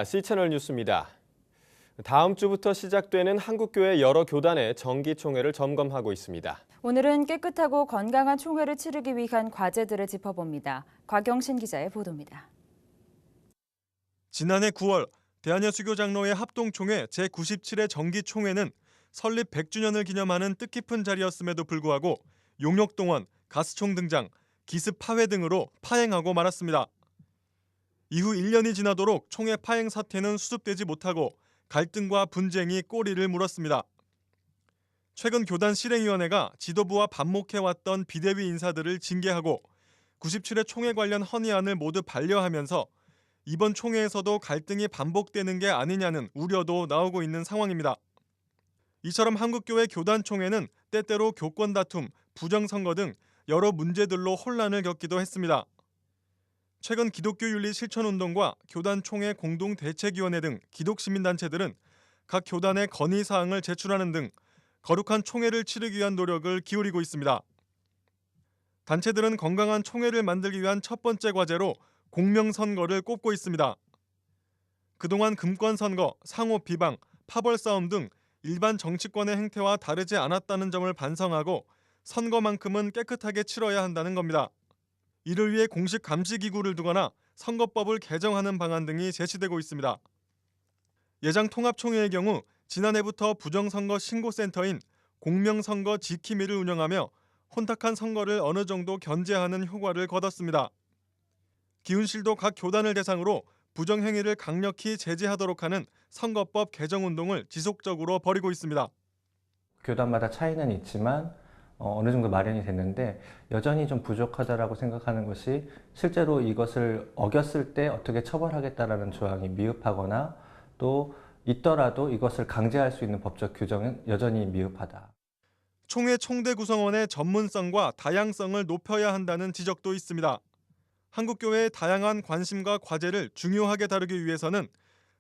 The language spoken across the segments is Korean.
C채널 뉴스입니다. 다음 주부터 시작되는 한국교회 여러 교단의 정기총회를 점검하고 있습니다. 오늘은 깨끗하고 건강한 총회를 치르기 위한 과제들을 짚어봅니다. 곽영신 기자의 보도입니다. 지난해 9월 대한여수교장로회 합동총회 제97회 정기총회는 설립 100주년을 기념하는 뜻깊은 자리였음에도 불구하고 용역동원, 가스총 등장, 기습 파회 등으로 파행하고 말았습니다. 이후 1년이 지나도록 총회 파행 사태는 수습되지 못하고 갈등과 분쟁이 꼬리를 물었습니다. 최근 교단 실행위원회가 지도부와 반목해왔던 비대위 인사들을 징계하고 97회 총회 관련 헌의안을 모두 반려하면서 이번 총회에서도 갈등이 반복되는 게 아니냐는 우려도 나오고 있는 상황입니다. 이처럼 한국교회 교단총회는 때때로 교권 다툼, 부정선거 등 여러 문제들로 혼란을 겪기도 했습니다. 최근 기독교윤리실천운동과 교단총회 공동대책위원회 등 기독시민단체들은 각 교단의 건의사항을 제출하는 등 거룩한 총회를 치르기 위한 노력을 기울이고 있습니다. 단체들은 건강한 총회를 만들기 위한 첫 번째 과제로 공명선거를 꼽고 있습니다. 그동안 금권선거, 상호 비방, 파벌싸움 등 일반 정치권의 행태와 다르지 않았다는 점을 반성하고 선거만큼은 깨끗하게 치러야 한다는 겁니다. 이를 위해 공식 감시기구를 두거나 선거법을 개정하는 방안 등이 제시되고 있습니다. 예장통합총회의 경우 지난해부터 부정선거 신고센터인 공명선거 지킴이를 운영하며 혼탁한 선거를 어느 정도 견제하는 효과를 거뒀습니다. 기훈실도 각 교단을 대상으로 부정행위를 강력히 제재하도록 하는 선거법 개정운동을 지속적으로 벌이고 있습니다. 교단마다 차이는 있지만 어느 정도 마련이 됐는데 여전히 좀 부족하다라고 생각하는 것이 실제로 이것을 어겼을 때 어떻게 처벌하겠다라는 조항이 미흡하거나 또 있더라도 이것을 강제할 수 있는 법적 규정은 여전히 미흡하다. 총회 총대 구성원의 전문성과 다양성을 높여야 한다는 지적도 있습니다. 한국교회의 다양한 관심과 과제를 중요하게 다루기 위해서는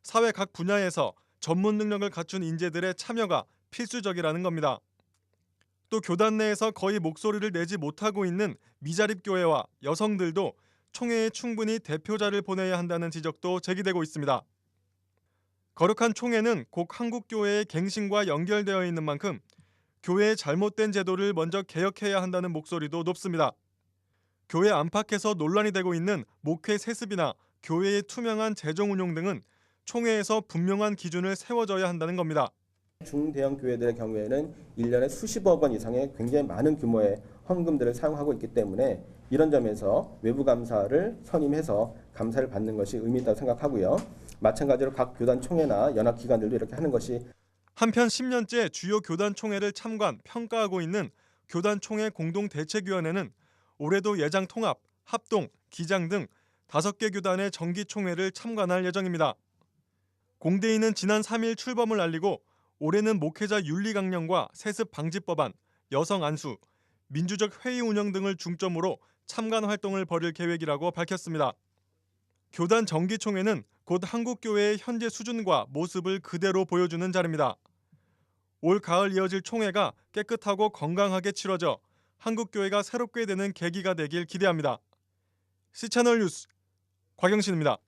사회 각 분야에서 전문 능력을 갖춘 인재들의 참여가 필수적이라는 겁니다. 또 교단 내에서 거의 목소리를 내지 못하고 있는 미자립교회와 여성들도 총회에 충분히 대표자를 보내야 한다는 지적도 제기되고 있습니다. 거룩한 총회는 곧 한국교회의 갱신과 연결되어 있는 만큼 교회의 잘못된 제도를 먼저 개혁해야 한다는 목소리도 높습니다. 교회 안팎에서 논란이 되고 있는 목회 세습이나 교회의 투명한 재정 운용 등은 총회에서 분명한 기준을 세워줘야 한다는 겁니다. 중대형 교회들의 경우에는 1년에 수십억 원 이상의 굉장히 많은 규모의 헌금들을 사용하고 있기 때문에 이런 점에서 외부 감사를 선임해서 감사를 받는 것이 의미 있다고 생각하고요. 마찬가지로 각 교단 총회나 연합 기관들도 이렇게 하는 것이 한편 10년째 주요 교단 총회를 참관, 평가하고 있는 교단총회 공동대책위원회는 올해도 예장 통합, 합동, 기장 등 5개 교단의 정기총회를 참관할 예정입니다. 공대위는 지난 3일 출범을 알리고 올해는 목회자 윤리 강령과 세습 방지 법안, 여성 안수, 민주적 회의 운영 등을 중점으로 참관 활동을 벌일 계획이라고 밝혔습니다. 교단 정기총회는 곧 한국교회의 현재 수준과 모습을 그대로 보여주는 자리입니다. 올 가을 이어질 총회가 깨끗하고 건강하게 치러져 한국교회가 새롭게 되는 계기가 되길 기대합니다. C채널 뉴스 곽영신입니다.